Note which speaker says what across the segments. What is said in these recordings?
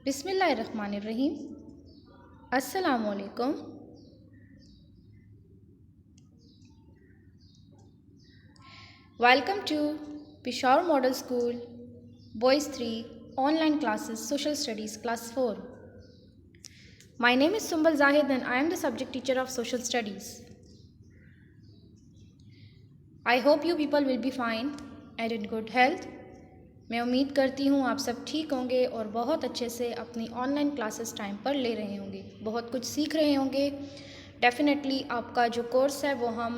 Speaker 1: बिस्मिल्लाहिर्रहमानिर्रहीम। अस्सलामुअलैकुम। Welcome to Peshawar model school boys 3 online classes social studies class 4। My name is Sumbal Zahid and I am the subject teacher of social studies. I hope you people will be fine and in good health. मैं उम्मीद करती हूँ आप सब ठीक होंगे और बहुत अच्छे से अपनी ऑनलाइन क्लासेस टाइम पर ले रहे होंगे, बहुत कुछ सीख रहे होंगे। डेफ़िनेटली आपका जो कोर्स है वो हम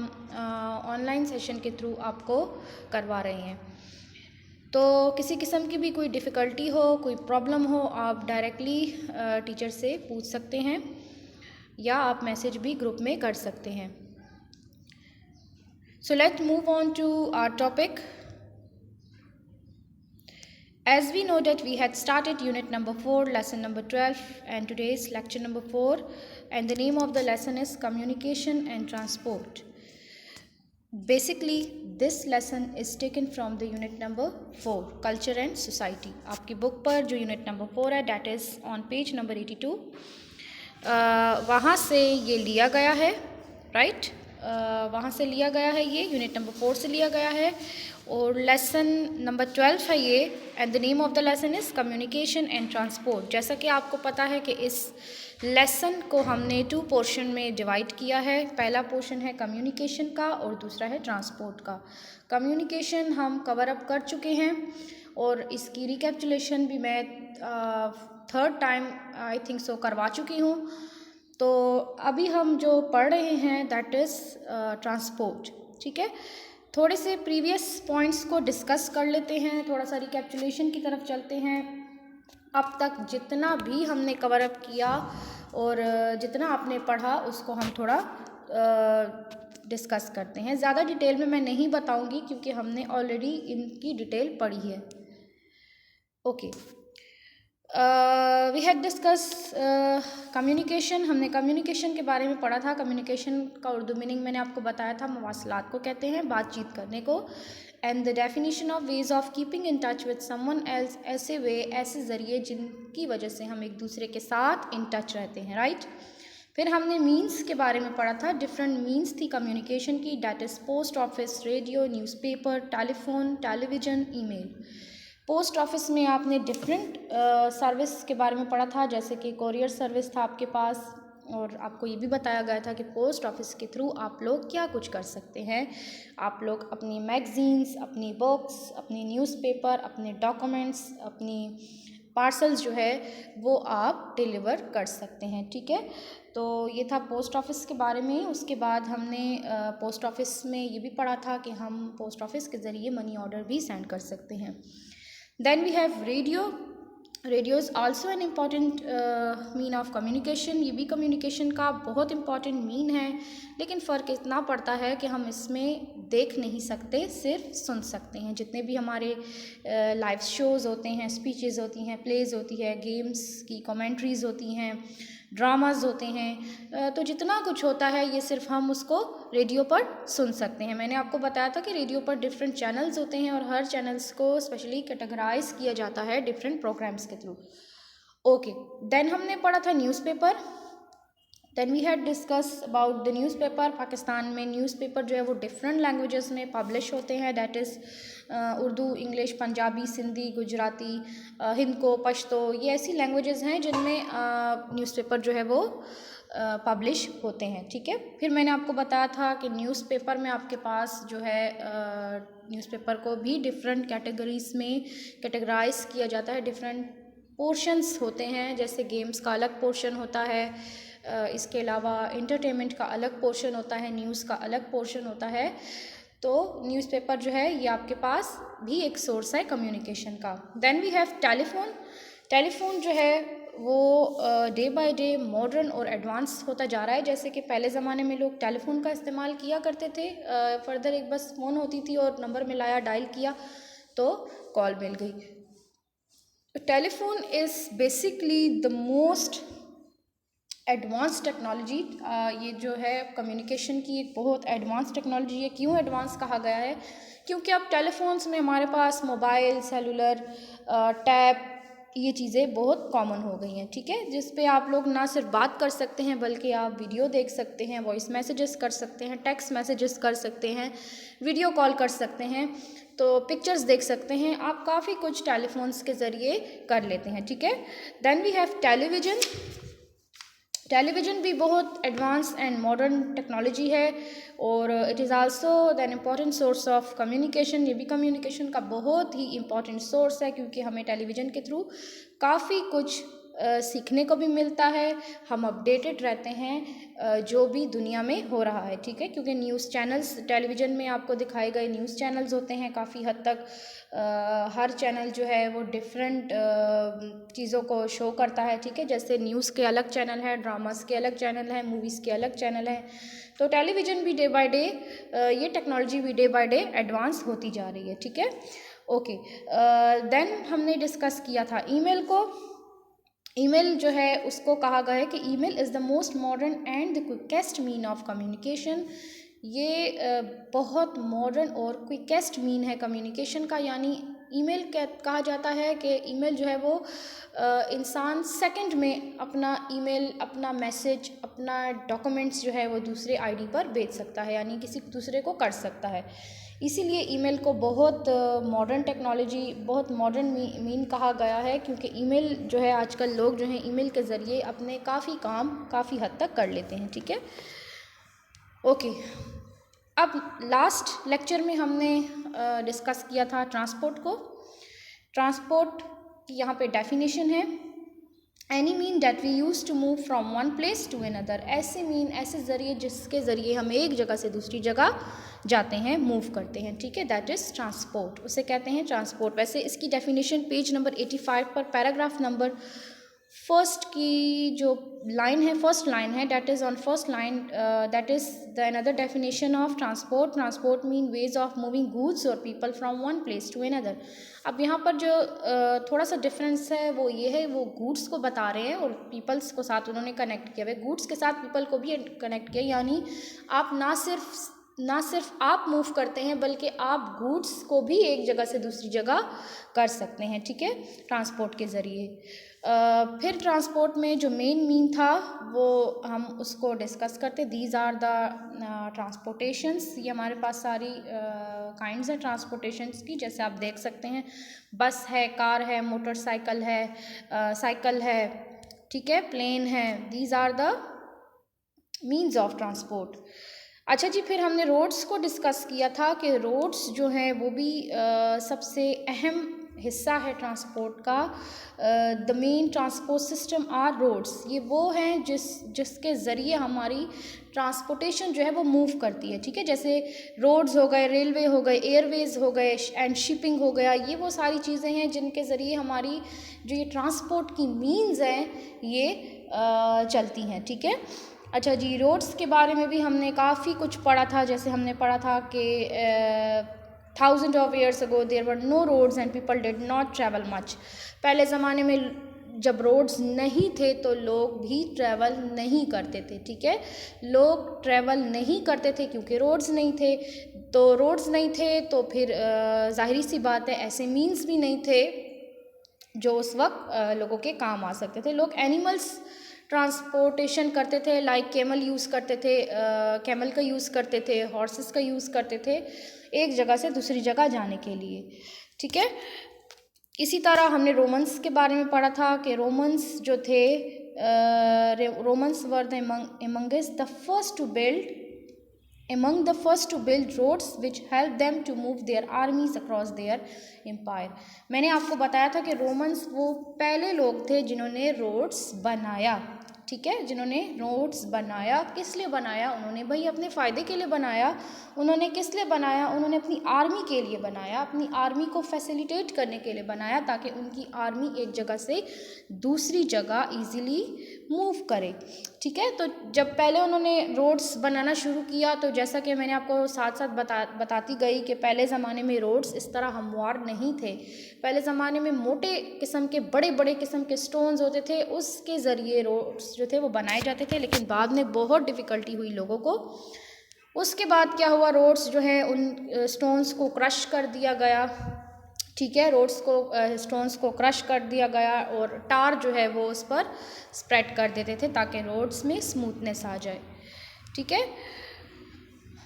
Speaker 1: ऑनलाइन सेशन के थ्रू आपको करवा रहे हैं। तो किसी किस्म की भी कोई डिफ़िकल्टी हो, कोई प्रॉब्लम हो, आप डायरेक्टली टीचर से पूछ सकते हैं या आप मैसेज भी ग्रुप में कर सकते हैं। So let's move on to our topic. As we know that we had started unit number 4, lesson number 12, and today is lecture number 4, and the name of the lesson is communication and transport. Basically this lesson is taken from the unit number 4, culture and society. आपकी book पर जो unit number 4 है, that is on page number 82, वहाँ से ये लिया गया है, right? वहाँ से लिया गया है, ये यूनिट नंबर 4 से लिया गया है और लेसन नंबर 12 है ये, and the name of the lesson is communication and transport. जैसा कि आपको पता है कि इस लेसन को हमने 2 पोर्शन में डिवाइड किया है। पहला पोर्शन है कम्युनिकेशन का और दूसरा है ट्रांसपोर्ट का। कम्युनिकेशन हम कवर अप कर चुके हैं और इसकी रिकैप्चुलेशन भी मैं 3rd time I think so करवा चुकी हूँ। तो अभी हम जो पढ़ रहे हैं दैट इज़ ट्रांसपोर्ट, ठीक है। थोड़े से प्रीवियस पॉइंट्स को डिस्कस कर लेते हैं, थोड़ा सा रिकैप्चुलेशन की तरफ चलते हैं। अब तक जितना भी हमने कवर अप किया और जितना आपने पढ़ा उसको हम थोड़ा डिस्कस करते हैं। ज़्यादा डिटेल में मैं नहीं बताऊंगी क्योंकि हमने ऑलरेडी इनकी डिटेल पढ़ी है। Okay, we had discuss communication. हमने कम्युनिकेशन के बारे में पढ़ा था। कम्युनिकेशन का उर्दू मीनिंग मैंने आपको बताया था, मवासलात को कहते हैं, बातचीत करने को। And the definition of ways of keeping in touch with someone else, ऐसे वे, ऐसे ज़रिए जिनकी वजह से हम एक दूसरे के साथ इन टच रहते हैं, राइट। फिर हमने मीन्स के बारे में पढ़ा था। डिफरेंट मीन्स थी कम्युनिकेशन की, that is post office, radio, newspaper, telephone, television, email. Post office में आपने डिफरेंट सर्विस के बारे में पढ़ा था, जैसे कि कोरियर सर्विस था आपके पास, और आपको ये भी बताया गया था कि पोस्ट ऑफिस के थ्रू आप लोग क्या कुछ कर सकते हैं। आप लोग अपनी मैगज़ीन्स, अपनी बुक्स, अपनी न्यूज़पेपर, अपने डॉक्यूमेंट्स, अपनी पार्सल्स जो है वो आप डिलीवर कर सकते हैं, ठीक है। तो ये था पोस्ट ऑफिस के बारे में। उसके बाद हमने पोस्ट ऑफिस में ये भी पढ़ा था कि हम पोस्ट ऑफिस के ज़रिए मनी ऑर्डर भी सेंड कर सकते हैं। Then we have radio. Radio is also an important mean of communication. ये भी कम्युनिकेशन का बहुत इम्पॉर्टेंट मीन है, लेकिन फ़र्क इतना पड़ता है कि हम इसमें देख नहीं सकते, सिर्फ सुन सकते हैं। जितने भी हमारे लाइव शोज़ होते हैं, स्पीचेज़ होती हैं, प्लेज़ होती है, गेम्स की कमेंट्रीज़ होती हैं, ड्रामाज होते हैं, तो जितना कुछ होता है ये सिर्फ हम उसको रेडियो पर सुन सकते हैं। मैंने आपको बताया था कि रेडियो पर डिफरेंट चैनल्स होते हैं और हर चैनल्स को स्पेशली कैटेगराइज किया जाता है डिफरेंट प्रोग्राम्स के थ्रू। ओके, देन हमने पढ़ा था newspaper. Then we had discuss about the newspaper. Pakistan में न्यूज़पेपर जो है वो डिफरेंट लैंग्वेजेस में पब्लिश होते हैं, that is Urdu, English, Punjabi, Sindhi, Gujarati, Hindko, Pashto, ये ऐसी लैंग्वेजेस हैं जिनमें न्यूज़पेपर जो है वो पब्लिश होते हैं, ठीक है। फिर मैंने आपको बताया था कि न्यूज़पेपर में आपके पास जो है न्यूज़पेपर को भी डिफरेंट कैटेगरीज में कैटेगराइज किया जाता है। डिफरेंट पोर्शंस होते हैं, जैसे गेम्स का अलग पोर्शन होता है, इसके अलावा इंटरटेनमेंट का अलग पोर्शन होता है, न्यूज़ का अलग पोर्शन होता है। तो न्यूज़पेपर जो है ये आपके पास भी एक सोर्स है कम्युनिकेशन का। Then we have telephone. Telephone जो है वो डे बाय डे मॉडर्न और एडवांस होता जा रहा है। जैसे कि पहले ज़माने में लोग टेलीफोन का इस्तेमाल किया करते थे, फर्दर एक बस फ़ोन होती थी और नंबर मिलाया, डायल किया तो कॉल मिल गई। Telephone is basically the most advance technology. ये जो है कम्युनिकेशन की एक बहुत एडवांस टेक्नोलॉजी है। क्यों एडवांस कहा गया है? क्योंकि अब टेलीफोन्स में हमारे पास मोबाइल, सेलुलर, टैब, ये चीज़ें बहुत कॉमन हो गई हैं, ठीक है, जिस पे आप लोग ना सिर्फ बात कर सकते हैं बल्कि आप वीडियो देख सकते हैं, वॉइस मैसेजेस कर सकते हैं, टेक्स्ट मैसेजेस कर सकते हैं, वीडियो कॉल कर सकते हैं, तो पिक्चर्स देख सकते हैं, आप काफ़ी कुछ टेलीफोन्स के ज़रिए कर लेते हैं, ठीक है। Then we have television. Television भी बहुत एडवांस एंड मॉडर्न टेक्नोलॉजी है और it is also than important source of communication. ये भी कम्युनिकेशन का बहुत ही इम्पॉर्टेंट सोर्स है क्योंकि हमें टेलीविज़न के थ्रू काफ़ी कुछ सीखने को भी मिलता है, हम अपडेटेड रहते हैं जो भी दुनिया में हो रहा है, ठीक है, क्योंकि न्यूज़ चैनल्स टेलीविज़न में आपको दिखाए गए न्यूज़ चैनल्स होते हैं काफ़ी हद तक। हर चैनल जो है वो डिफरेंट चीज़ों को शो करता है, ठीक है, जैसे न्यूज़ के अलग चैनल है, ड्रामास के अलग चैनल है, मूवीज़ के अलग चैनल है। तो टेलीविज़न भी डे बाय डे ये टेक्नोलॉजी भी डे बाय डे एडवांस होती जा रही है, ठीक है। ओके, देन हमने डिस्कस किया था ईमेल को। ईमेल जो है उसको कहा गया है कि email is the most modern and the quickest mean of communication. ये बहुत मॉडर्न और क्विकेस्ट मीन है कम्युनिकेशन का, यानी ईमेल कहा जाता है कि ईमेल जो है वो इंसान सेकंड में अपना ईमेल, अपना मैसेज, अपना डॉक्यूमेंट्स जो है वो दूसरे आईडी पर भेज सकता है, यानी किसी दूसरे को कर सकता है। इसीलिए ईमेल को बहुत मॉडर्न टेक्नोलॉजी, बहुत मॉडर्न मीन कहा गया है क्योंकि ईमेल जो है आजकल लोग जो हैं ईमेल के ज़रिए अपने काफ़ी काम काफ़ी हद तक कर लेते हैं, ठीक है। ओके, अब लास्ट लेक्चर में हमने डिस्कस किया था ट्रांसपोर्ट को। ट्रांसपोर्ट की यहाँ पे डेफिनेशन है, any mean that we use to move from one place to another. ऐसे मीन, ऐसे ज़रिए जिसके ज़रिए हम एक जगह से दूसरी जगह जाते हैं, मूव करते हैं, ठीक है, दैट इज़ ट्रांसपोर्ट, उसे कहते हैं ट्रांसपोर्ट। वैसे इसकी डेफिनेशन पेज नंबर 85 पर पैराग्राफ नंबर फर्स्ट की जो लाइन है, फर्स्ट लाइन है, that is on first line, that is the another definition of transport. Transport mean ways of moving goods और people from one place to another. अब यहाँ पर जो थोड़ा सा डिफरेंस है वो ये है, वो गुड्स को बता रहे हैं और पीपल्स को साथ उन्होंने कनेक्ट किया हुआ है, गुड्स के साथ पीपल को भी कनेक्ट किया, यानी आप ना सिर्फ आप मूव करते हैं बल्कि आप गुड्स को भी एक जगह से दूसरी जगह कर सकते हैं, ठीक है, ट्रांसपोर्ट के ज़रिए। फिर ट्रांसपोर्ट में जो मेन मीन था वो हम उसको डिस्कस करते। These are the transportations. ये हमारे पास सारी काइंड्स हैं ट्रांसपोर्टेशंस की, जैसे आप देख सकते हैं बस है, कार है, मोटरसाइकिल है, साइकिल है, ठीक है, प्लेन है। These are the means of transport. अच्छा जी, फिर हमने रोड्स को डिस्कस किया था कि रोड्स जो हैं वो भी सबसे अहम हिस्सा है ट्रांसपोर्ट का। The main transport system are roads. ये वो हैं जिसके ज़रिए हमारी ट्रांसपोर्टेशन जो है वो मूव करती है, ठीक है, जैसे रोड्स हो गए, रेलवे हो गए, एयरवेज हो गए एंड शिपिंग हो गया। ये वो सारी चीज़ें हैं जिनके ज़रिए हमारी जो ये ट्रांसपोर्ट की मीन्स हैं ये चलती हैं, ठीक है। अच्छा जी, रोड्स के बारे में भी हमने काफ़ी कुछ पढ़ा था, जैसे हमने पढ़ा था कि thousand of years ago there were no roads and people did not travel much. पहले ज़माने में जब रोड्स नहीं थे तो लोग भी ट्रैवल नहीं करते थे, ठीक है, लोग ट्रैवल नहीं करते थे क्योंकि रोड्स नहीं थे। तो रोड्स नहीं थे तो फिर जाहिर सी बात है ऐसे मीन्स भी नहीं थे जो उस वक्त लोगों के काम आ सकते थे। लोग एनिमल्स ट्रांसपोर्टेशन करते थे, लाइक कैमल यूज़ करते थे, कैमल का यूज़ करते थे, हॉर्सेस का यूज़ करते थे एक जगह से दूसरी जगह जाने के लिए, ठीक है। इसी तरह हमने रोमन्स के बारे में पढ़ा था कि रोमन्स जो थे, Romans were the amongst the first to build roads which helped them to move their armies across their empire। मैंने आपको बताया था कि रोमन्स वो पहले लोग थे जिन्होंने रोड्स बनाया, ठीक है, जिन्होंने रोड्स बनाया। किस लिए बनाया उन्होंने? भाई अपने फ़ायदे के लिए बनाया। उन्होंने किस लिए बनाया? उन्होंने अपनी आर्मी के लिए बनाया, अपनी आर्मी को फैसिलिटेट करने के लिए बनाया ताकि उनकी आर्मी एक जगह से दूसरी जगह ईज़िली मूव करे, ठीक है। तो जब पहले उन्होंने रोड्स बनाना शुरू किया तो जैसा कि मैंने आपको साथ साथ बताती गई कि पहले ज़माने में रोड्स इस तरह हमवार नहीं थे। पहले ज़माने में मोटे किस्म के, बड़े बड़े किस्म के स्टोन्स होते थे, उसके ज़रिए रोड्स जो थे वो बनाए जाते थे, लेकिन बाद में बहुत डिफ़िकल्टी हुई लोगों को। उसके बाद क्या हुआ, रोड्स जो है उन स्टोन्स को क्रश कर दिया गया, ठीक है, रोड्स को स्टोन्स को क्रश कर दिया गया और टार जो है वो उस पर स्प्रेड कर देते थे ताकि रोड्स में स्मूथनेस आ जाए। ठीक है,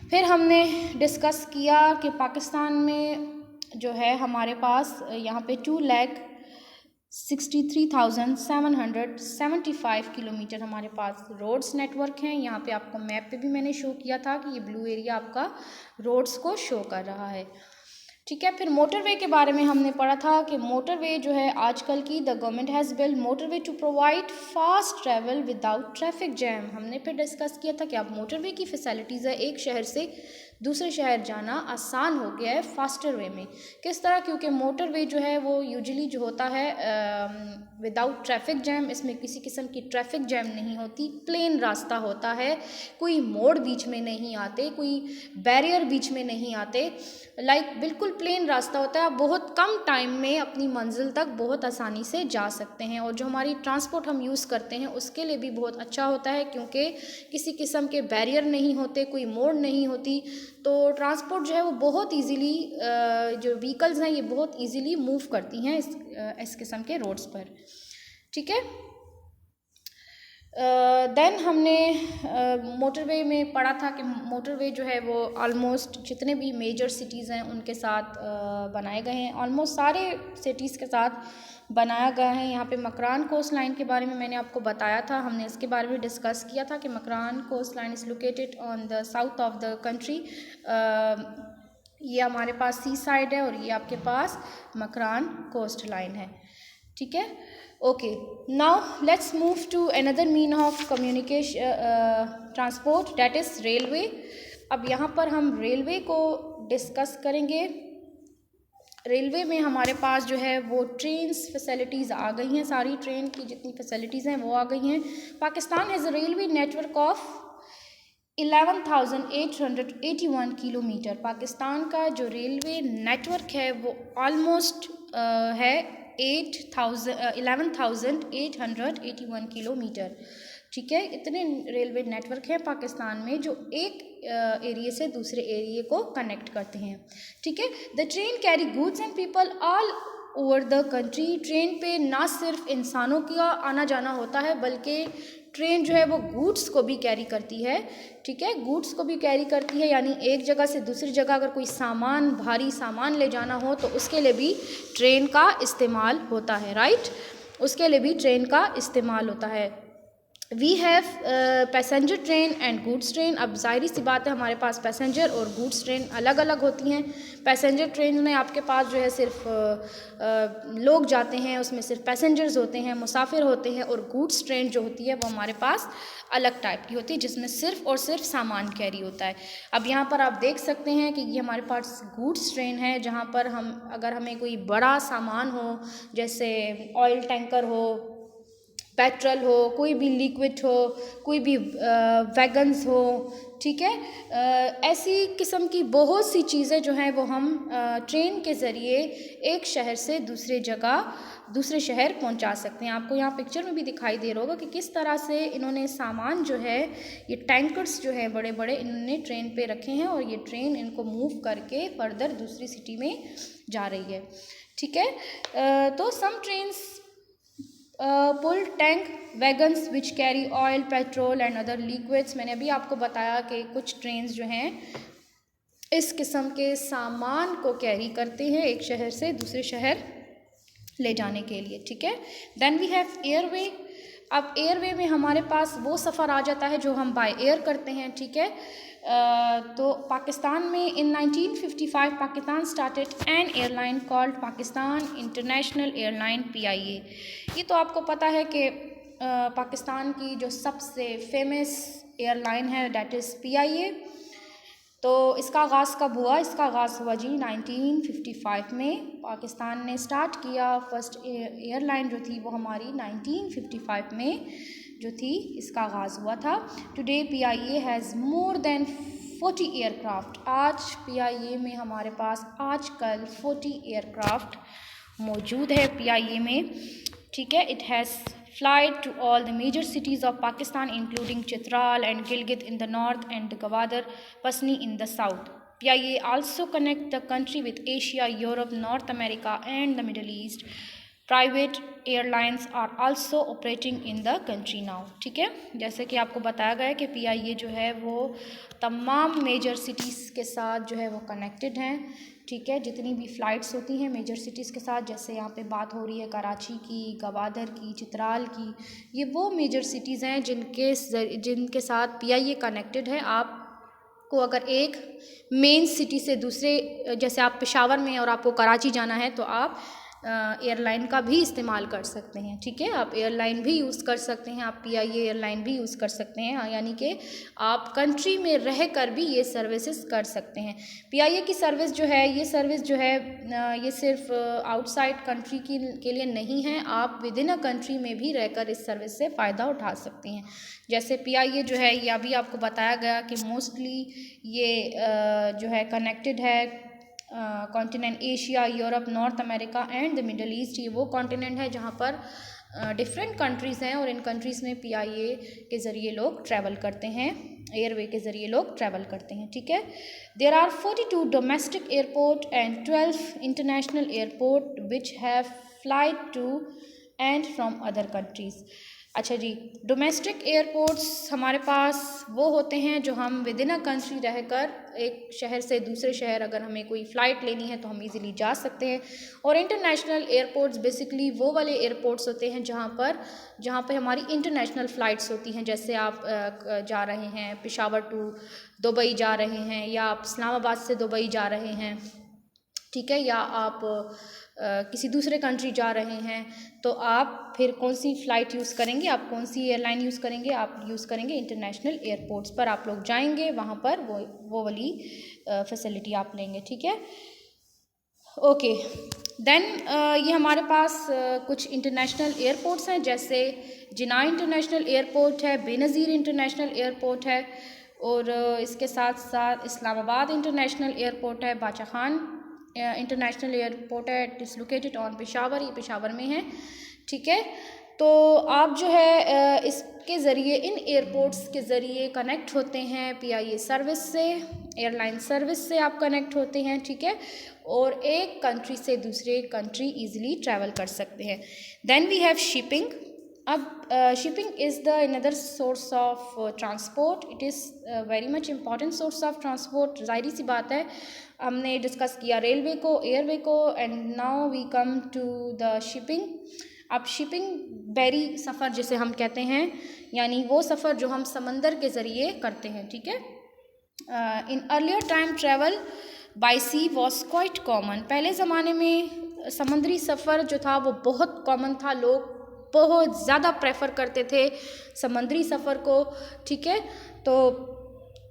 Speaker 1: फिर हमने डिस्कस किया कि पाकिस्तान में जो है हमारे पास यहाँ पे 2,63,775 किलोमीटर हमारे पास रोड्स नेटवर्क हैं। यहाँ पे आपको मैप पे भी मैंने शो किया था कि ये ब्लू एरिया आपका रोड्स को शो कर रहा है। ठीक है, फिर मोटरवे के बारे में हमने पढ़ा था कि मोटरवे जो है आजकल की the government has build motorway to provide fast travel without traffic jam. हमने फिर डिस्कस किया था कि अब मोटरवे की फैसिलिटीज़ है, एक शहर से दूसरे शहर जाना आसान हो गया है फास्टर वे में। किस तरह? क्योंकि मोटरवे जो है वो यूजुअली जो होता है विदाउट ट्रैफिक जैम, इसमें किसी किस्म की ट्रैफिक जैम नहीं होती, प्लेन रास्ता होता है, कोई मोड़ बीच में नहीं आते, कोई बैरियर बीच में नहीं आते, बिल्कुल प्लेन रास्ता होता है। आप बहुत कम टाइम में अपनी मंजिल तक बहुत आसानी से जा सकते हैं और जो हमारी ट्रांसपोर्ट हम यूज़ करते हैं उसके लिए भी बहुत अच्छा होता है क्योंकि किसी किस्म के बैरियर नहीं होते, कोई मोड़ नहीं होती, तो ट्रांसपोर्ट जो है वो बहुत इजीली जो व्हीकल्स हैं ये बहुत इजीली मूव करती हैं इस किस्म के रोड्स पर। ठीक है, देन हमने मोटरवे में पढ़ा था कि मोटरवे जो है वो ऑलमोस्ट जितने भी मेजर सिटीज़ हैं उनके साथ बनाए गए हैं, ऑलमोस्ट सारे सिटीज़ के साथ बनाया गया है। यहाँ पे मकरान कोस्ट लाइन के बारे में मैंने आपको बताया था, हमने इसके बारे में डिस्कस किया था कि Makran coast line is located on the south of the country. ये हमारे पास सी साइड है और ये आपके पास मकरान कोस्ट लाइन है। ठीक है, okay, now let's move to another mean of communication transport, that is railway. अब यहाँ पर हम रेलवे को डिस्कस करेंगे। रेलवे में हमारे पास जो है वो ट्रेन्स फैसिलिटीज़ आ गई हैं, सारी ट्रेन की जितनी फैसिलिटीज़ हैं वो आ गई हैं। Pakistan has a railway network of 11,881 kilometre. Pakistan का जो रेलवे नेटवर्क है वो ऑलमोस्ट है 11,881 किलोमीटर। ठीक है, इतने रेलवे नेटवर्क हैं पाकिस्तान में जो एक एरिया से दूसरे एरिया को कनेक्ट करते हैं। ठीक है, the train carry goods and people all over the country. Train पे ना सिर्फ इंसानों का आना जाना होता है बल्कि ट्रेन जो है वो गुड्स को भी कैरी करती है। ठीक है, गुड्स को भी कैरी करती है, यानी एक जगह से दूसरी जगह अगर कोई सामान, भारी सामान ले जाना हो तो उसके लिए भी ट्रेन का इस्तेमाल होता है, राइट, उसके लिए भी ट्रेन का इस्तेमाल होता है। We have passenger train and goods train. अब ज़ाहिर सी बात है हमारे पास पैसेंजर और गुड्स ट्रेन अलग अलग होती हैं। पैसेंजर ट्रेन में आपके पास जो है सिर्फ लोग जाते हैं, उसमें सिर्फ पैसेंजर्स होते हैं, मुसाफिर होते हैं, और गुड्स ट्रेन जो होती है वो हमारे पास अलग टाइप की होती है जिसमें सिर्फ और सिर्फ सामान कैरी होता है। अब यहाँ पर आप देख सकते हैं कि ये हमारे पास गुड्स ट्रेन है जहाँ पर अगर हमें कोई बड़ा सामान हो, जैसे ऑयल टैंकर हो, पेट्रोल हो, कोई भी लिक्विड हो, कोई भी वैगन्स हो, ठीक है, ऐसी किस्म की बहुत सी चीज़ें जो हैं वो हम ट्रेन के ज़रिए एक शहर से दूसरे शहर पहुंचा सकते हैं। आपको यहाँ पिक्चर में भी दिखाई दे रहा होगा कि किस तरह से इन्होंने सामान जो है, ये टैंकर्स जो है बड़े बड़े, इन्होंने ट्रेन पे रखे हैं और ये ट्रेन इनको मूव करके फर्दर दूसरी सिटी में जा रही है। ठीक है, तो some trains pull tank wagons which carry oil, petrol and other liquids. मैंने अभी आपको बताया कि कुछ ट्रेन्स जो हैं इस किस्म के सामान को कैरी करते हैं एक शहर से दूसरे शहर ले जाने के लिए। ठीक है, देन वी हैव एयरवे। अब एयरवे में हमारे पास वो सफ़र आ जाता है जो हम बाय एयर करते हैं। ठीक है, तो पाकिस्तान में इन 1955 Pakistan started N airline called Pakistan international airline PIA। ये तो आपको पता है कि पाकिस्तान की जो सबसे फेमस एयरलाइन है डैट इज़ PIA। तो इसका आगाज़ कब हुआ? इसका आगाज़ हुआ जी 1955 में। पाकिस्तान ने स्टार्ट किया, फर्स्ट एयरलाइन जो थी वो हमारी 1955 में जो थी, इसका आगाज़ हुआ था। Today PIA has more than 40 aircraft. आज PIA में हमारे पास आजकल 40 एयरक्राफ्ट मौजूद है PIA में। ठीक है, it has flight to all the major cities of Pakistan including Chitral and Gilgit in the north and Gwadar Pasni in the south. PIA also connect the country with Asia, Europe, North America and the Middle East. Private airlines are also operating in the country now. ठीक है, जैसे कि आपको बताया गया है कि PIA जो है वो तमाम मेजर सिटीज़ के साथ जो है वो कनेक्टेड हैं। ठीक है, जितनी भी फ़्लाइट्स होती हैं मेजर सिटीज़ के साथ, जैसे यहाँ पे बात हो रही है कराची की, गवादर की, चित्राल की, ये वो मेजर सिटीज़ हैं जिनके साथ PIA कनेक्टेड है। आपको अगर एक मेन सिटी से दूसरे, जैसे आप पेशावर में और आपको कराची जाना है तो आप एयरलाइन का भी इस्तेमाल कर सकते हैं। ठीक है, आप एयरलाइन भी यूज़ कर सकते हैं, आप PIA एयरलाइन भी यूज़ कर सकते हैं, यानी कि आप कंट्री में रह कर भी ये सर्विसेज कर सकते हैं। PIA की सर्विस जो है ये सिर्फ आउटसाइड कंट्री के लिए नहीं है, आप विद इन अ कंट्री में भी रहकर इस सर्विस से फ़ायदा उठा सकते हैं। जैसे PIA जो है ये अभी आपको बताया गया कि मोस्टली ये जो है कनेक्टेड है continent Asia, Europe, north America and the middle east. ये वो कॉन्टिनेंट है जहाँ पर डिफरेंट कंट्रीज़ हैं और इन कंट्रीज़ में PIA के ज़रिए लोग ट्रैवल करते हैं, एयरवे के ज़रिए लोग ट्रैवल करते हैं। ठीक है, there are 42 domestic airport and 12 international airport which have flight to and from other countries. अच्छा जी, डोमेस्टिक एयरपोर्ट्स हमारे पास वो होते हैं जो हम विद इन अ कंट्री रहकर एक शहर से दूसरे शहर अगर हमें कोई फ़्लाइट लेनी है तो हम इजीली जा सकते हैं। और इंटरनेशनल एयरपोर्ट्स बेसिकली वो वाले एयरपोर्ट्स होते हैं जहाँ पर हमारी इंटरनेशनल फ़्लाइट्स होती हैं। जैसे आप जा रहे हैं पेशावर टू दुबई जा रहे हैं, या आप इस्लामाबाद से दुबई जा रहे हैं, ठीक है, या आप किसी दूसरे कंट्री जा रहे हैं, तो आप फिर कौन सी फ़्लाइट यूज़ करेंगे, आप कौन सी एयरलाइन यूज़ करेंगे, आप यूज़ करेंगे इंटरनेशनल एयरपोर्ट्स पर आप लोग जाएंगे, वहाँ पर वो वाली फैसिलिटी आप लेंगे। ठीक है, ओके देन ये हमारे पास कुछ इंटरनेशनल एयरपोर्ट्स हैं, जैसे जिना इंटरनेशनल एयरपोर्ट है, बेनज़ीर इंटरनेशनल एयरपोर्ट है, और इसके साथ साथ इस्लामाबाद इंटरनेशनल एयरपोर्ट है, बादशाह खान इंटरनेशनल एयरपोर्ट है, it is located on Peshawar, ये पेशावर में है। ठीक है, तो आप जो है इसके ज़रिए इन एयरपोर्ट्स के ज़रिए कनेक्ट होते हैं PIA सर्विस से, एयरलाइन सर्विस से आप कनेक्ट होते हैं। ठीक है, और एक कंट्री से दूसरे कंट्री ईज़िली ट्रैवल कर सकते हैं। Then we have shipping. अब shipping is the another source of transport, it is very much important source of transport. ज़ाहिर सी बात है, हमने डिस्कस किया रेलवे को, एयरवे को, and now we come to the shipping. अब शिपिंग बैरी सफ़र जिसे हम कहते हैं, यानी वो सफ़र जो हम समंदर के ज़रिए करते हैं। ठीक है, in earlier time travel by sea was quite common. पहले ज़माने में समुद्री सफ़र जो था वो बहुत कॉमन था, लोग बहुत ज़्यादा प्रेफर करते थे समुद्री सफ़र को। ठीक है, तो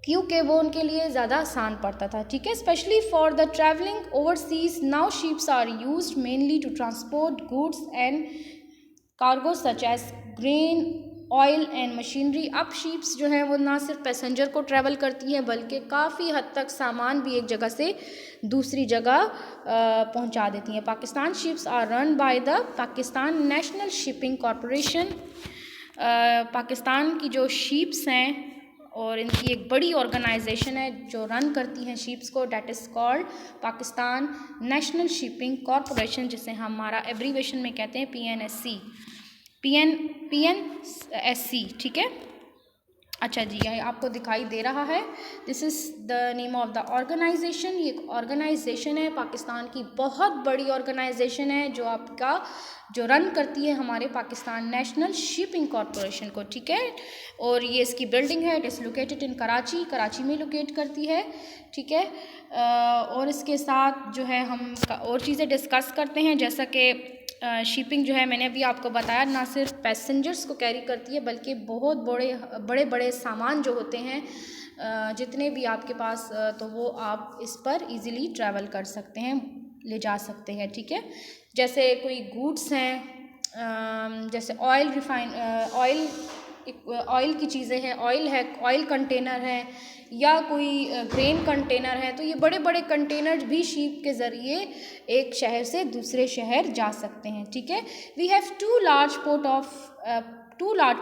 Speaker 1: क्योंकि वो उनके लिए ज़्यादा आसान पड़ता था। ठीक है, specially for the travelling overseas now ships are used mainly to transport goods and cargo such as grain, oil and machinery. अब शिप्स जो हैं वो ना सिर्फ पैसेंजर को ट्रैवल करती हैं बल्कि काफ़ी हद तक सामान भी एक जगह से दूसरी जगह पहुंचा देती हैं। Pakistan ships are run by the Pakistan national shipping corporation. Pakistan की जो शिप्स हैं और इनकी एक बड़ी ऑर्गेनाइजेशन है जो रन करती हैं शिप्स को, that is called Pakistan national shipping corporation, जिसे हमारा एब्रीवेशन में कहते हैं PNSC। ठीक है, अच्छा जी, ये आपको दिखाई दे रहा है, this is the name of the organization. ये एक ऑर्गेनाइजेशन है, पाकिस्तान की बहुत बड़ी ऑर्गेनाइजेशन है जो रन करती है हमारे पाकिस्तान नेशनल शिपिंग कॉरपोरेशन को। ठीक है, और ये इसकी बिल्डिंग है, it is located in Karachi में लोकेट करती है। ठीक है, और इसके साथ जो है हम और चीज़ें डिस्कस करते हैं, जैसा कि शिपिंग जो है मैंने अभी आपको बताया ना सिर्फ पैसेंजर्स को कैरी करती है बल्कि बहुत बड़े सामान जो होते हैं जितने भी आपके पास, तो वो आप इस पर इजीली ट्रैवल कर सकते हैं, ले जा सकते हैं। ठीक है, जैसे कोई गुड्स हैं, जैसे ऑयल की चीज़ें हैं, ऑयल कंटेनर है, या कोई ग्रेन कंटेनर है, तो ये बड़े बड़े कंटेनर भी शिप के ज़रिए एक शहर से दूसरे शहर जा सकते हैं। ठीक है, we have two large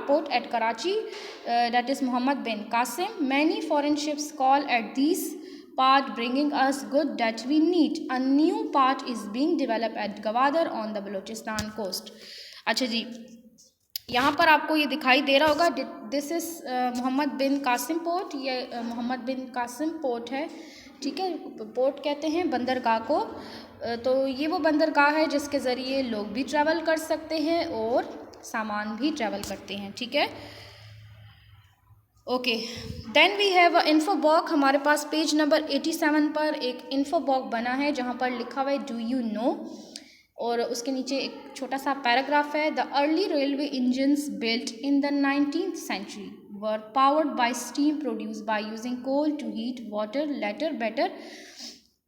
Speaker 1: port at Karachi, that is Mohammad bin Qasim. Many foreign ships call at these part bringing us good that we need. A new part is being developed at Gwadar on the Balochistan coast. अच्छा जी, यहाँ पर आपको ये दिखाई दे रहा होगा, this is Mohammad bin Qasim port. ये मोहम्मद बिन कासिम पोर्ट है, ठीक है। पोर्ट कहते हैं बंदरगाह को। तो ये वो बंदरगाह है जिसके ज़रिए लोग भी ट्रैवल कर सकते हैं और सामान भी ट्रैवल करते हैं, ठीक है। Okay, then we have a info box. हमारे पास पेज नंबर 87 पर एक इन्फो बॉक्स बना है जहाँ पर लिखा हुआ है डू यू नो, और उसके नीचे एक छोटा सा पैराग्राफ है। The early railway engines built in the 19th century were powered by steam produce by using coal to heat water. Later better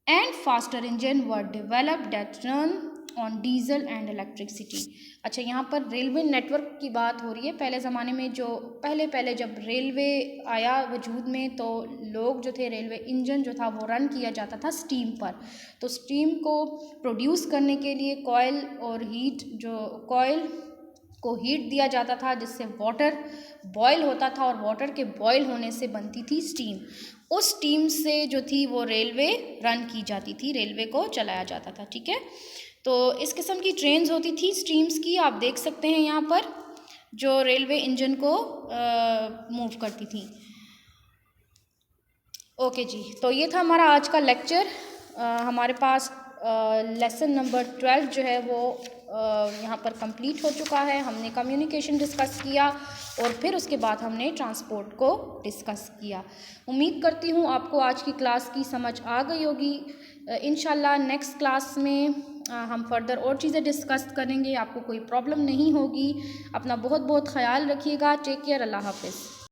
Speaker 1: and faster engine were developed that run on diesel and electricity. अच्छा, यहाँ पर railway network की बात हो रही है। पहले ज़माने में जो पहले जब रेलवे आया वजूद में, तो लोग जो थे, रेलवे इंजन जो था वो रन किया जाता था स्टीम पर। तो स्टीम को प्रोड्यूस करने के लिए कॉयल को हीट दिया जाता था, जिससे वाटर बॉयल होता था और वाटर के बॉयल होने से बनती थी स्टीम। उस स्टीम से जो थी वो रेलवे रन की जाती थी, रेलवे को चलाया जाता था, ठीक है। तो इस किस्म की ट्रेन्स होती थी स्टीम्स की, आप देख सकते हैं यहाँ पर, जो रेलवे इंजन को मूव करती थी। ओके जी, तो ये था हमारा आज का लेक्चर। हमारे पास लेसन नंबर 12 जो है वो यहाँ पर कंप्लीट हो चुका है। हमने कम्युनिकेशन डिस्कस किया और फिर उसके बाद हमने ट्रांसपोर्ट को डिस्कस किया। उम्मीद करती हूँ आपको आज की क्लास की समझ आ गई होगी। इंशाल्लाह नेक्स्ट क्लास में हम फर्दर और चीज़ें डिस्कस करेंगे, आपको कोई प्रॉब्लम नहीं होगी। अपना बहुत बहुत ख्याल रखिएगा। टेक केयर, अल्लाह हाफ़िज़।